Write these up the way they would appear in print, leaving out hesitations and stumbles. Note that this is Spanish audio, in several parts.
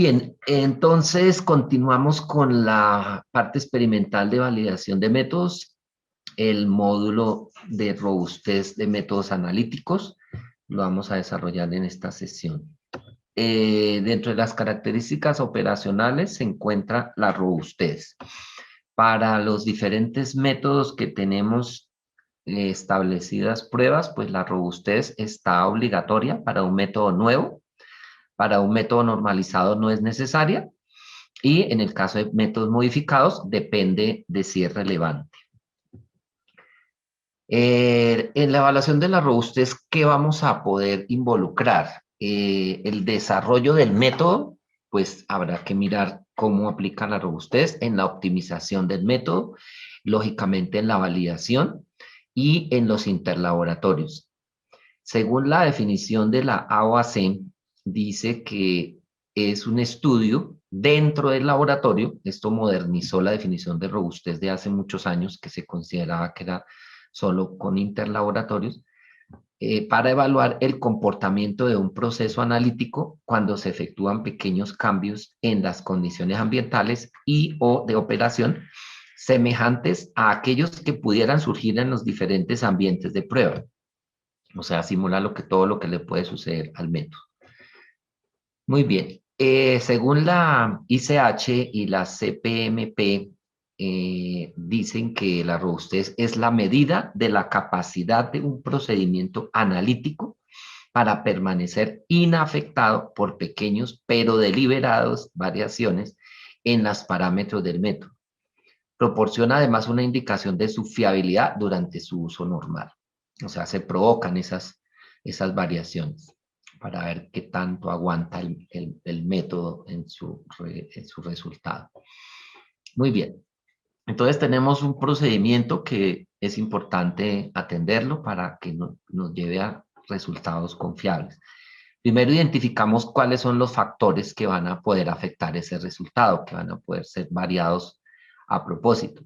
bien, entonces continuamos con la parte experimental de validación de métodos, el módulo de robustez de métodos analíticos. Lo vamos a desarrollar en esta sesión. Dentro de las características operacionales se encuentra la robustez. Para los diferentes métodos que tenemos establecidas pruebas, pues la robustez está obligatoria para un método nuevo. Para un método normalizado no es necesaria. Y en el caso de métodos modificados, depende de si es relevante. En la evaluación de la robustez, ¿qué vamos a poder involucrar? El desarrollo del método, pues habrá que mirar cómo aplica la robustez en la optimización del método, lógicamente en la validación y en los interlaboratorios. Según la definición de la AOAC, dice que es un estudio dentro del laboratorio. Esto modernizó la definición de robustez de hace muchos años, que se consideraba que era solo con interlaboratorios, para evaluar el comportamiento de un proceso analítico cuando se efectúan pequeños cambios en las condiciones ambientales y o de operación semejantes a aquellos que pudieran surgir en los diferentes ambientes de prueba. O sea, simula todo lo que le puede suceder al método. Muy bien. Según la ICH y la CPMP, dicen que la robustez es la medida de la capacidad de un procedimiento analítico para permanecer inafectado por pequeños pero deliberados variaciones en los parámetros del método. Proporciona además una indicación de su fiabilidad durante su uso normal. O sea, se provocan esas variaciones para ver qué tanto aguanta el método en su resultado. Muy bien. Entonces tenemos un procedimiento que es importante atenderlo para que nos lleve a resultados confiables. Primero identificamos cuáles son los factores que van a poder afectar ese resultado, que van a poder ser variados a propósito.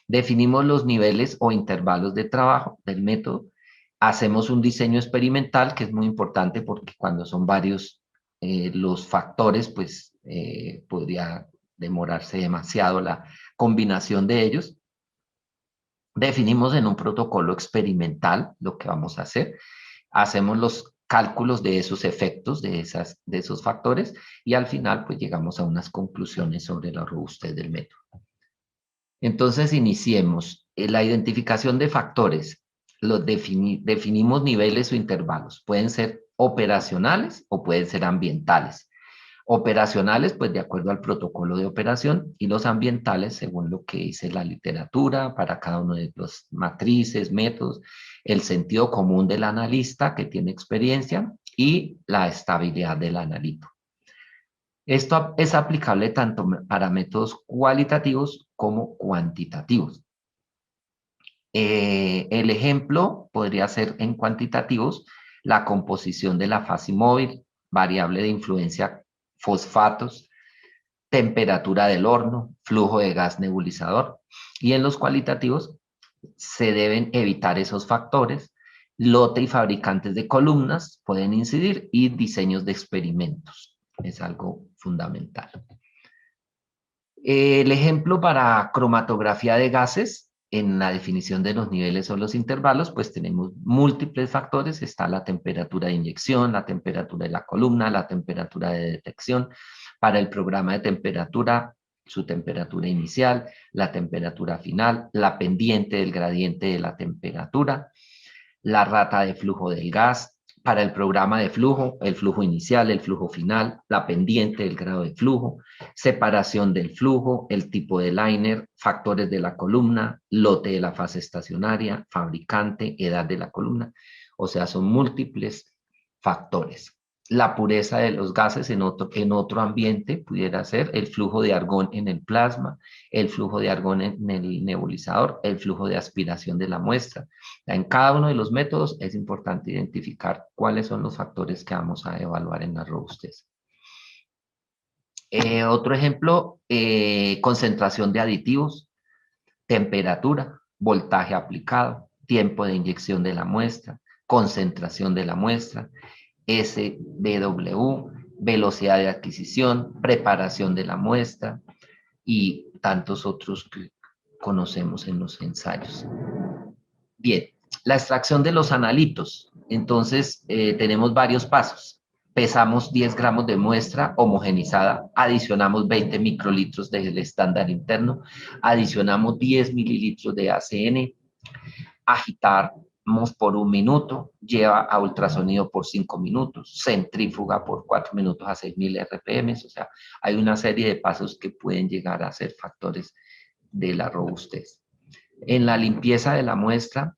Definimos los niveles o intervalos de trabajo del método. Hacemos un diseño experimental, que es muy importante porque cuando son varios los factores, pues podría demorarse demasiado la combinación de ellos. Definimos en un protocolo experimental lo que vamos a hacer. Hacemos los cálculos de esos efectos, de esos factores, y al final pues llegamos a unas conclusiones sobre la robustez del método. Entonces iniciemos. La identificación de factores. Definimos niveles o intervalos. Pueden ser operacionales o pueden ser ambientales. Operacionales, pues de acuerdo al protocolo de operación, y los ambientales según lo que dice la literatura para cada uno de los matrices, métodos, el sentido común del analista que tiene experiencia y la estabilidad del analito. Esto es aplicable tanto para métodos cualitativos como cuantitativos. El ejemplo podría ser en cuantitativos la composición de la fase móvil, variable de influencia fosfatos, temperatura del horno, flujo de gas nebulizador. Y en los cualitativos se deben evitar esos factores. Lote y fabricantes de columnas pueden incidir y diseños de experimentos. Es algo fundamental. El ejemplo para cromatografía de gases, en la definición de los niveles o los intervalos, pues tenemos múltiples factores. Está la temperatura de inyección, la temperatura de la columna, la temperatura de detección. Para el programa de temperatura, su temperatura inicial, la temperatura final, la pendiente del gradiente de la temperatura, la rata de flujo del gas. Para el programa de flujo, el flujo inicial, el flujo final, la pendiente del grado de flujo, separación del flujo, el tipo de liner, factores de la columna, lote de la fase estacionaria, fabricante, edad de la columna. O sea, son múltiples factores. La pureza de los gases en otro ambiente pudiera ser el flujo de argón en el plasma, el flujo de argón en el nebulizador, el flujo de aspiración de la muestra. En cada uno de los métodos es importante identificar cuáles son los factores que vamos a evaluar en la robustez. Otro ejemplo, concentración de aditivos, temperatura, voltaje aplicado, tiempo de inyección de la muestra, concentración de la muestra, SBW, velocidad de adquisición, preparación de la muestra y tantos otros que conocemos en los ensayos. Bien, la extracción de los analitos. Entonces, tenemos varios pasos. Pesamos 10 gramos de muestra homogenizada, adicionamos 20 microlitros del estándar interno, adicionamos 10 mililitros de ACN, agitamos por 1 minuto, lleva a ultrasonido por 5 minutos, centrífuga por 4 minutos a 6.000 RPM, o sea, hay una serie de pasos que pueden llegar a ser factores de la robustez. En la limpieza de la muestra,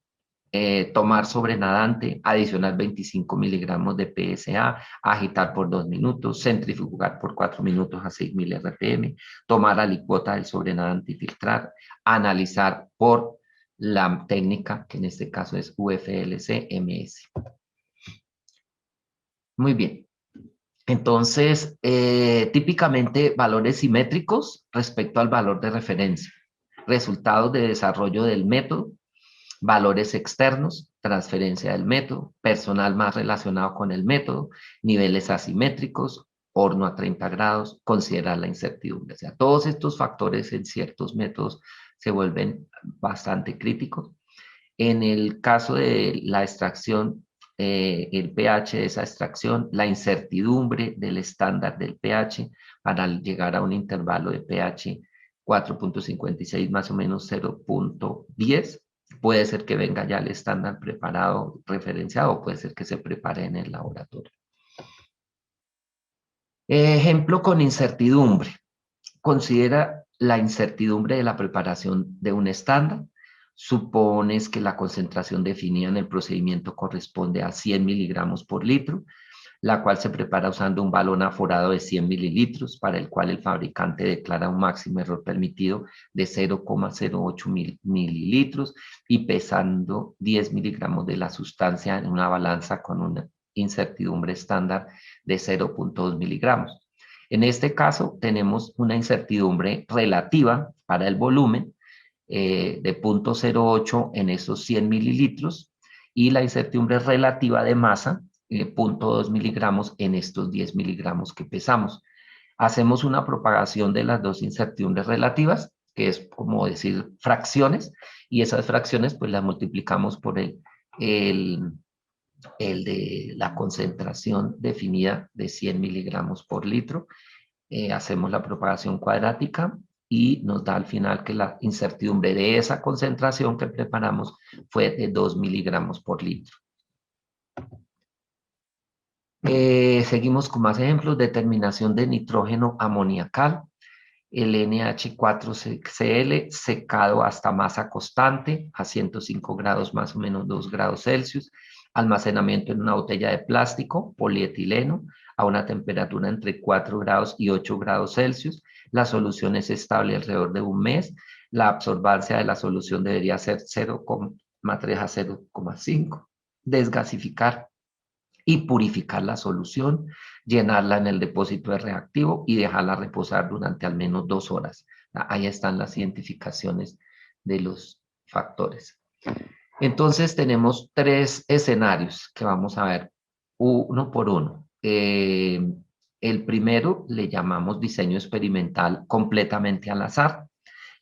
tomar sobrenadante, adicionar 25 miligramos de PSA, agitar por 2 minutos, centrifugar por 4 minutos a 6.000 RPM, tomar alicuota del sobrenadante y filtrar, analizar por la técnica, que en este caso es UFLC-MS. Muy bien. Entonces, típicamente valores simétricos respecto al valor de referencia. Resultados de desarrollo del método, valores externos, transferencia del método, personal más relacionado con el método, niveles asimétricos, horno a 30 grados, considerar la incertidumbre. O sea, todos estos factores en ciertos métodos se vuelven bastante críticos. En el caso de la extracción, el pH de esa extracción, la incertidumbre del estándar del pH para llegar a un intervalo de pH 4.56 más o menos 0.10. Puede ser que venga ya el estándar preparado, referenciado, o puede ser que se prepare en el laboratorio. Ejemplo con incertidumbre. Considera la incertidumbre de la preparación de un estándar. Supones que la concentración definida en el procedimiento corresponde a 100 miligramos por litro, la cual se prepara usando un balón aforado de 100 mililitros, para el cual el fabricante declara un máximo error permitido de 0,08 mililitros y pesando 10 miligramos de la sustancia en una balanza con una incertidumbre estándar de 0,2 miligramos. En este caso, tenemos una incertidumbre relativa para el volumen de 0,08 en esos 100 mililitros y la incertidumbre relativa de masa 0,2 miligramos en estos 10 miligramos que pesamos. Hacemos una propagación de las dos incertidumbres relativas, que es como decir fracciones, y esas fracciones pues las multiplicamos por el de la concentración definida de 100 miligramos por litro. Hacemos la propagación cuadrática y nos da al final que la incertidumbre de esa concentración que preparamos fue de 2 miligramos por litro. Seguimos con más ejemplos. Determinación de nitrógeno amoniacal. El NH4Cl secado hasta masa constante a 105 grados más o menos 2 grados Celsius. Almacenamiento en una botella de plástico, polietileno, a una temperatura entre 4 grados y 8 grados Celsius. La solución es estable alrededor de un mes. La absorbancia de la solución debería ser 0,3 a 0,5. Desgasificar y purificar la solución, llenarla en el depósito de reactivo y dejarla reposar durante al menos 2 horas. Ahí están las identificaciones de los factores. Entonces tenemos 3 escenarios que vamos a ver uno por uno. El primero le llamamos diseño experimental completamente al azar.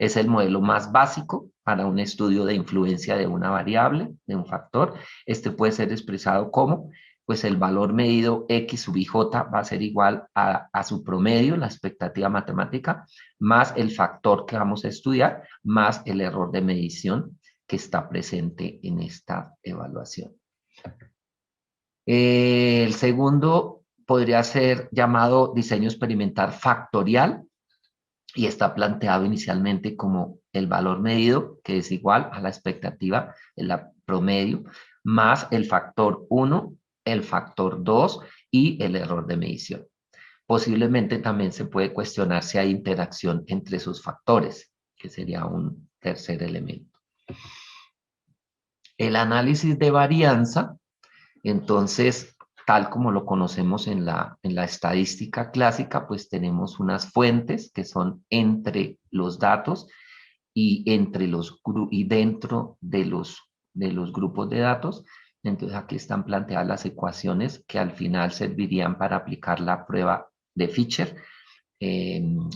Es el modelo más básico para un estudio de influencia de una variable, de un factor. Este puede ser expresado como, pues el valor medido X sub IJ va a ser igual a su promedio, la expectativa matemática, más el factor que vamos a estudiar, más el error de medición que está presente en esta evaluación. El segundo podría ser llamado diseño experimental factorial y está planteado inicialmente como el valor medido, que es igual a la expectativa, el promedio, más el factor 1, el factor 2 y el error de medición. Posiblemente también se puede cuestionar si hay interacción entre esos factores, que sería un tercer elemento. El análisis de varianza, entonces, tal como lo conocemos en la estadística clásica, pues tenemos unas fuentes que son entre los datos y dentro de los grupos de datos. Entonces aquí están planteadas las ecuaciones que al final servirían para aplicar la prueba de Fisher,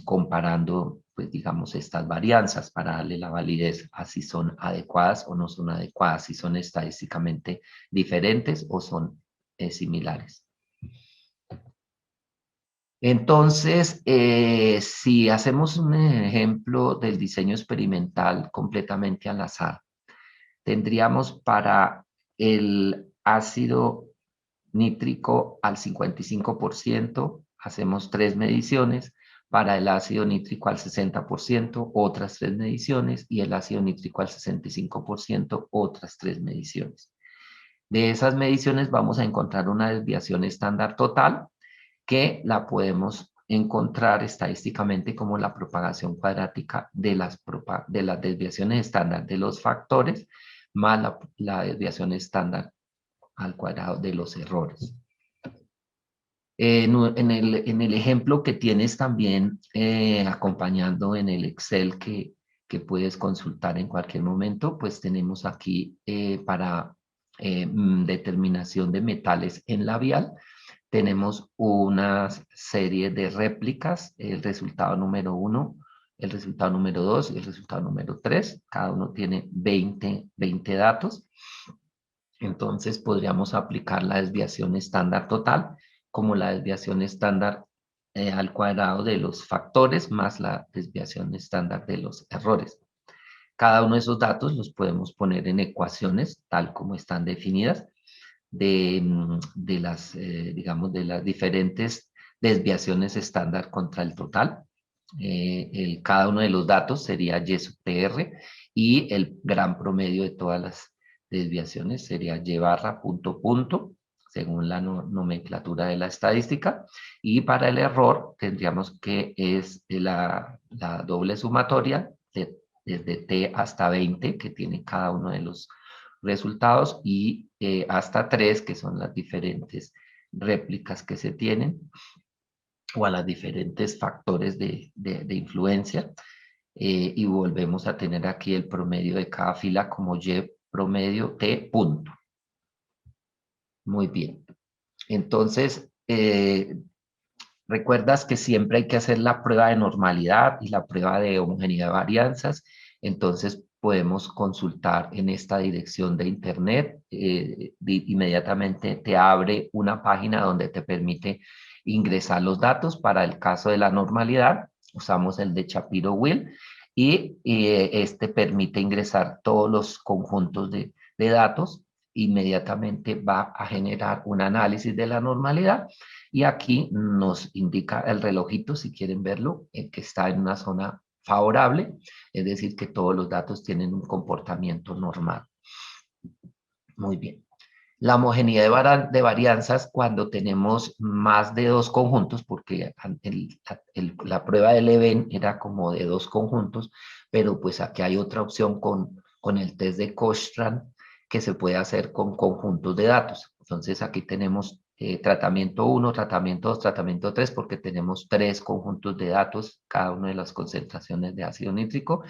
comparando, pues digamos, estas varianzas para darle la validez a si son adecuadas o no son adecuadas, si son estadísticamente diferentes o son similares. Entonces, si hacemos un ejemplo del diseño experimental completamente al azar, tendríamos para el ácido nítrico al 55%, hacemos 3 mediciones, para el ácido nítrico al 60%, otras 3 mediciones, y el ácido nítrico al 65%, otras 3 mediciones. De esas mediciones vamos a encontrar una desviación estándar total, que la podemos encontrar estadísticamente como la propagación cuadrática de las desviaciones estándar de los factores más la desviación estándar al cuadrado de los errores. En el ejemplo que tienes también acompañando en el Excel que puedes consultar en cualquier momento, pues tenemos aquí para determinación de metales en labial, tenemos una serie de réplicas, el resultado número 1, el resultado número 2 y el resultado número 3. Cada uno tiene 20 datos. Entonces podríamos aplicar la desviación estándar total como la desviación estándar al cuadrado de los factores más la desviación estándar de los errores. Cada uno de esos datos los podemos poner en ecuaciones tal como están definidas de las, digamos, de las diferentes desviaciones estándar contra el total. Cada uno de los datos sería Y sub TR y el gran promedio de todas las desviaciones sería Y barra punto punto, según la nomenclatura de la estadística. Y para el error tendríamos que es la doble sumatoria desde T hasta 20 que tiene cada uno de los resultados y hasta 3 que son las diferentes réplicas que se tienen o a los diferentes factores de influencia. Y volvemos a tener aquí el promedio de cada fila como Y promedio T punto. Muy bien. Entonces, recuerdas que siempre hay que hacer la prueba de normalidad y la prueba de homogeneidad de varianzas. Entonces, podemos consultar en esta dirección de internet. Inmediatamente te abre una página donde te permite ingresar los datos. Para el caso de la normalidad, usamos el de Shapiro-Wilk y este permite ingresar todos los conjuntos de datos. Inmediatamente va a generar un análisis de la normalidad y aquí nos indica el relojito, si quieren verlo, que está en una zona favorable, es decir, que todos los datos tienen un comportamiento normal. Muy bien. La homogeneidad de varianzas cuando tenemos más de dos conjuntos, porque la prueba del Leven era como de dos conjuntos, pero pues aquí hay otra opción con el test de Costrand que se puede hacer con conjuntos de datos. Entonces aquí tenemos tratamiento 1, tratamiento 2, tratamiento 3, porque tenemos 3 conjuntos de datos, cada una de las concentraciones de ácido nítrico,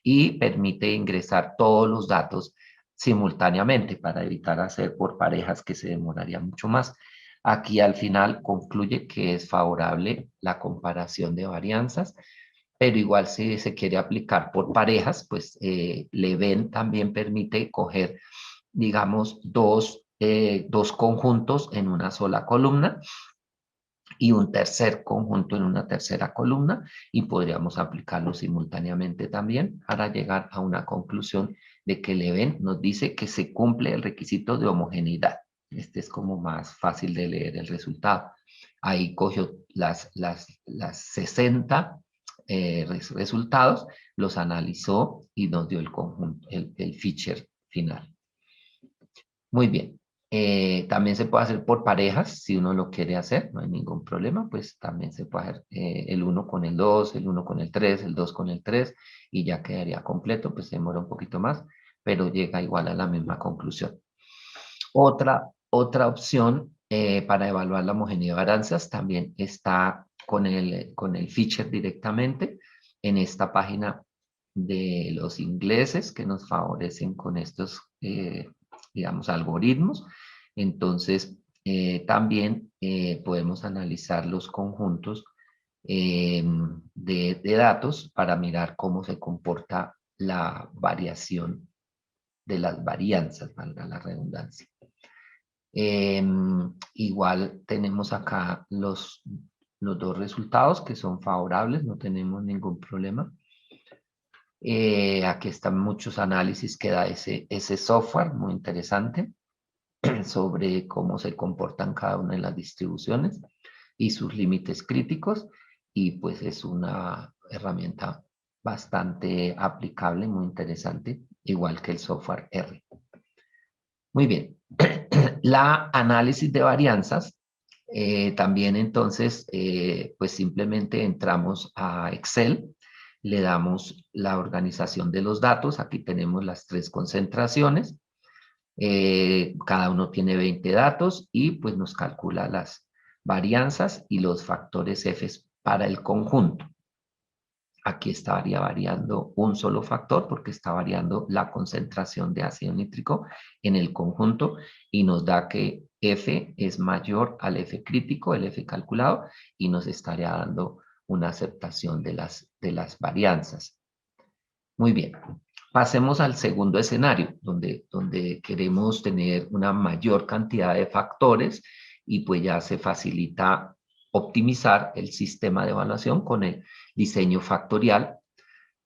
y permite ingresar todos los datos simultáneamente para evitar hacer por parejas que se demoraría mucho más. Aquí al final concluye que es favorable la comparación de varianzas, pero igual si se quiere aplicar por parejas, pues Leven también permite coger, digamos, dos conjuntos en una sola columna y un tercer conjunto en una tercera columna y podríamos aplicarlo simultáneamente también para llegar a una conclusión de que Leven nos dice que se cumple el requisito de homogeneidad. Este es como más fácil de leer el resultado. Ahí cogió las 60 resultados, los analizó y nos dio el conjunto, el feature final. Muy bien. También se puede hacer por parejas, si uno lo quiere hacer, no hay ningún problema, pues también se puede hacer el 1 con el 2, el 1 con el 3, el 2 con el 3, y ya quedaría completo, pues se demora un poquito más, pero llega igual a la misma conclusión. Otra opción para evaluar la homogeneidad de varianzas también está con el feature directamente en esta página de los ingleses que nos favorecen con estos digamos, algoritmos. Entonces, también podemos analizar los conjuntos de datos para mirar cómo se comporta la variación de las varianzas, valga la redundancia. Igual tenemos acá los dos resultados que son favorables, no tenemos ningún problema. Aquí están muchos análisis que da ese software, muy interesante, sobre cómo se comportan cada una de las distribuciones y sus límites críticos, y pues es una herramienta bastante aplicable, muy interesante, igual que el software R. Muy bien. La análisis de varianzas, también entonces, pues simplemente entramos a Excel, le damos la organización de los datos, aquí tenemos las 3 concentraciones, cada uno tiene 20 datos y pues nos calcula las varianzas y los factores F para el conjunto. Aquí estaría variando un solo factor porque está variando la concentración de ácido nítrico en el conjunto y nos da que F es mayor al F crítico, el F calculado, y nos estaría dando una aceptación de las varianzas. Muy bien. Pasemos al segundo escenario, donde queremos tener una mayor cantidad de factores y pues ya se facilita optimizar el sistema de evaluación con el diseño factorial.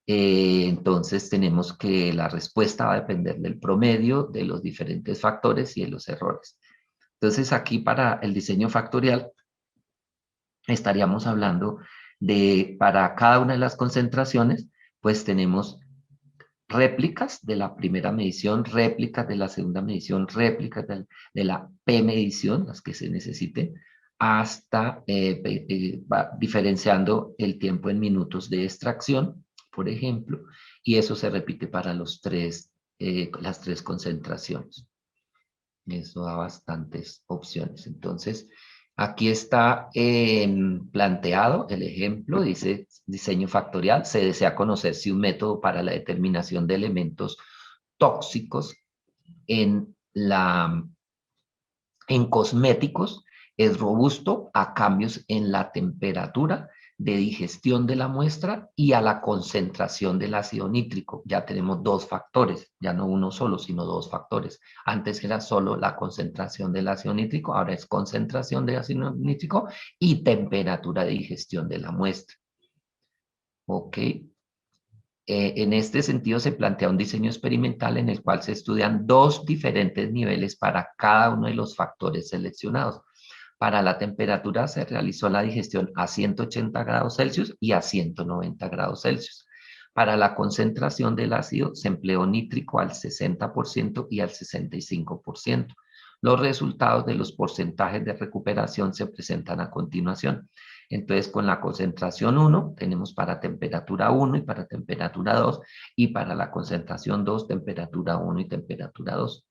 Entonces tenemos que la respuesta va a depender del promedio de los diferentes factores y de los errores. Entonces aquí para el diseño factorial estaríamos hablando de para cada una de las concentraciones, pues tenemos réplicas de la primera medición, réplicas de la segunda medición, réplicas de la P-medición, las que se necesiten, hasta diferenciando el tiempo en minutos de extracción, por ejemplo, y eso se repite para las 3 concentraciones. Eso da bastantes opciones. Entonces, aquí está planteado el ejemplo, dice diseño factorial. Se desea conocer si un método para la determinación de elementos tóxicos en cosméticos es robusto a cambios en la temperatura de digestión de la muestra y a la concentración del ácido nítrico. Ya tenemos 2 factores, ya no uno solo, sino 2 factores. Antes era solo la concentración del ácido nítrico, ahora es concentración de ácido nítrico y temperatura de digestión de la muestra. Ok. En este sentido se plantea un diseño experimental en el cual se estudian 2 diferentes niveles para cada uno de los factores seleccionados. Para la temperatura se realizó la digestión a 180 grados Celsius y a 190 grados Celsius. Para la concentración del ácido se empleó nítrico al 60% y al 65%. Los resultados de los porcentajes de recuperación se presentan a continuación. Entonces, con la concentración 1, tenemos para temperatura 1 y para temperatura 2, y para la concentración 2, temperatura 1 y temperatura 2.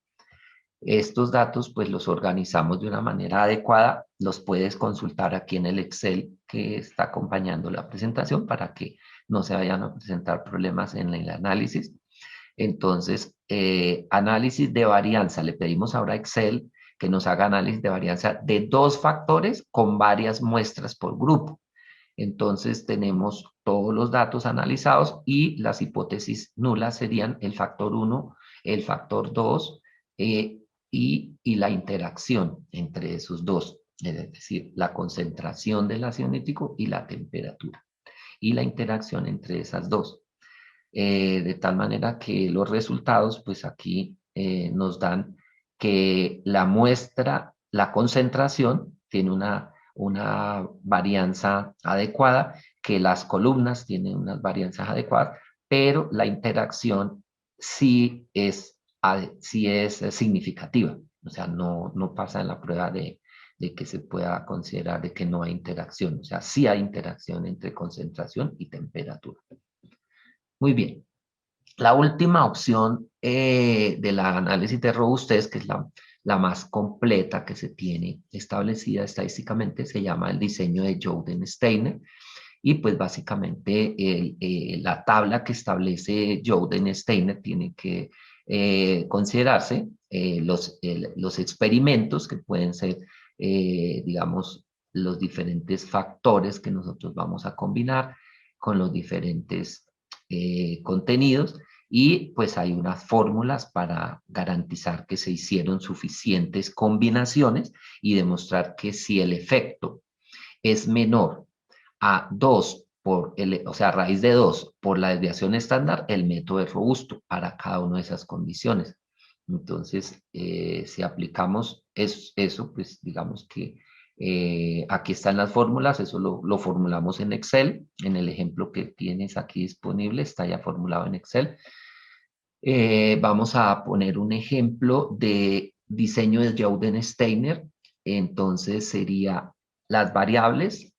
Estos datos, pues, los organizamos de una manera adecuada. Los puedes consultar aquí en el Excel que está acompañando la presentación para que no se vayan a presentar problemas en el análisis. Entonces, análisis de varianza. Le pedimos ahora a Excel que nos haga análisis de varianza de 2 factores con varias muestras por grupo. Entonces tenemos todos los datos analizados y las hipótesis nulas serían el factor 1, el factor 2 y la interacción entre esos dos, es decir, la concentración del ácido nítrico y la temperatura, y la interacción entre esas dos. De tal manera que los resultados, pues aquí nos dan que la muestra, la concentración, tiene una varianza adecuada, que las columnas tienen unas varianzas adecuadas, pero la interacción sí es significativa. O sea, no pasa en la prueba de que se pueda considerar de que no hay interacción. O sea, sí hay interacción entre concentración y temperatura. Muy bien. La última opción del análisis de robustez, que es la más completa que se tiene establecida estadísticamente, se llama el diseño de Jouden-Steiner. y pues básicamente la tabla que establece Joudensteiner tiene que considerarse los experimentos que pueden ser, digamos, los diferentes factores que nosotros vamos a combinar con los diferentes contenidos, y pues hay unas fórmulas para garantizar que se hicieron suficientes combinaciones y demostrar que si el efecto es menor a 2 o sea, a raíz de 2 por la desviación estándar, el método es robusto para cada una de esas condiciones. Entonces, si aplicamos eso, pues digamos que aquí están las fórmulas, eso lo formulamos en Excel, en el ejemplo que tienes aquí disponible, está ya formulado en Excel. Vamos a poner un ejemplo de diseño de Joudensteiner. Entonces sería las variables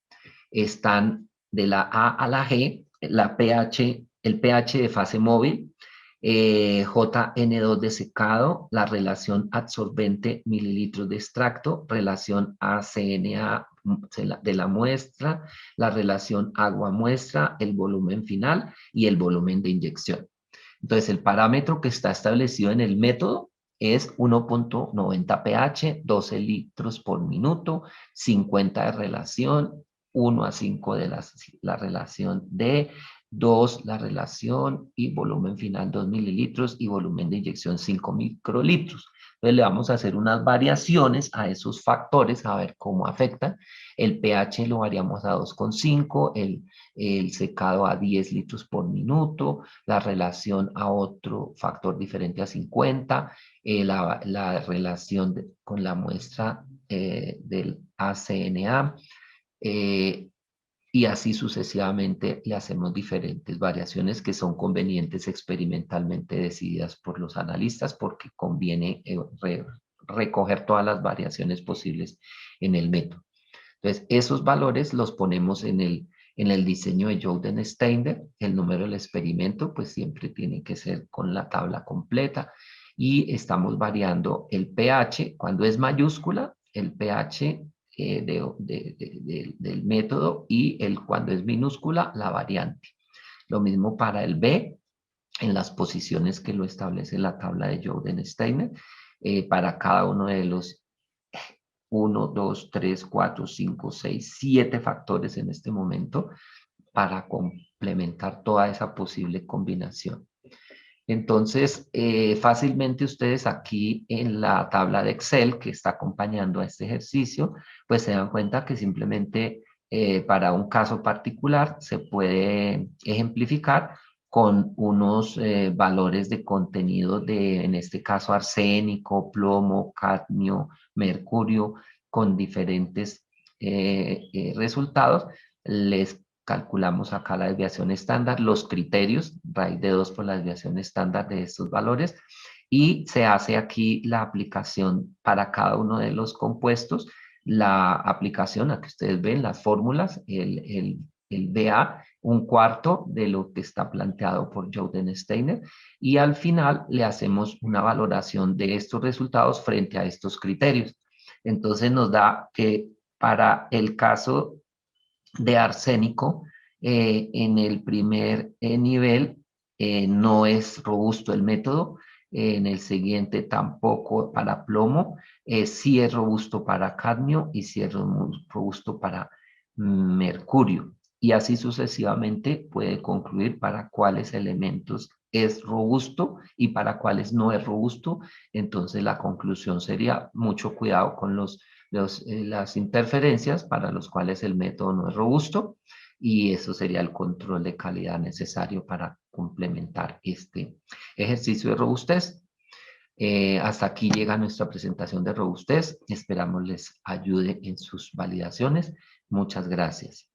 están de la A a la G, el pH de fase móvil, JN2 de secado, la relación absorbente mililitros de extracto, relación ACNA de la muestra, la relación agua-muestra, el volumen final y el volumen de inyección. Entonces, el parámetro que está establecido en el método es 1.90 pH, 12 litros por minuto, 50 de relación, 1 a 5 de la relación D, 2 la relación y volumen final 2 mililitros y volumen de inyección 5 microlitros. Entonces le vamos a hacer unas variaciones a esos factores a ver cómo afectan. El pH lo variamos a 2,5, el secado a 10 litros por minuto, la relación a otro factor diferente a 50, la relación con la muestra del ACNA, y así sucesivamente le hacemos diferentes variaciones que son convenientes experimentalmente decididas por los analistas porque conviene recoger todas las variaciones posibles en el método. Entonces, esos valores los ponemos en el diseño de Joudensteiner. El número del experimento, pues siempre tiene que ser con la tabla completa. Y estamos variando el pH. Cuando es mayúscula, el pH del método, y cuando es minúscula, la variante. Lo mismo para el B, en las posiciones que lo establece la tabla de Joudensteiner, para cada uno de los 1, 2, 3, 4, 5, 6, 7 factores en este momento para complementar toda esa posible combinación. Entonces, fácilmente ustedes aquí en la tabla de Excel que está acompañando a este ejercicio, pues se dan cuenta que simplemente para un caso particular se puede ejemplificar con unos valores de contenido de, en este caso, arsénico, plomo, cadmio, mercurio, con diferentes resultados. Les calculamos acá la desviación estándar, los criterios, raíz de 2 por la desviación estándar de estos valores, y se hace aquí la aplicación para cada uno de los compuestos, la aplicación, a que ustedes ven las fórmulas, el BA, un cuarto de lo que está planteado por Joudensteiner, y al final le hacemos una valoración de estos resultados frente a estos criterios. Entonces nos da que para el caso de arsénico, en el primer nivel no es robusto el método, en el siguiente tampoco para plomo, sí es robusto para cadmio y sí es robusto para mercurio. Y así sucesivamente puede concluir para cuáles elementos es robusto y para cuáles no es robusto. Entonces la conclusión sería mucho cuidado con las interferencias para los cuales el método no es robusto, y eso sería el control de calidad necesario para complementar este ejercicio de robustez. Hasta aquí llega nuestra presentación de robustez. Esperamos les ayude en sus validaciones. Muchas gracias.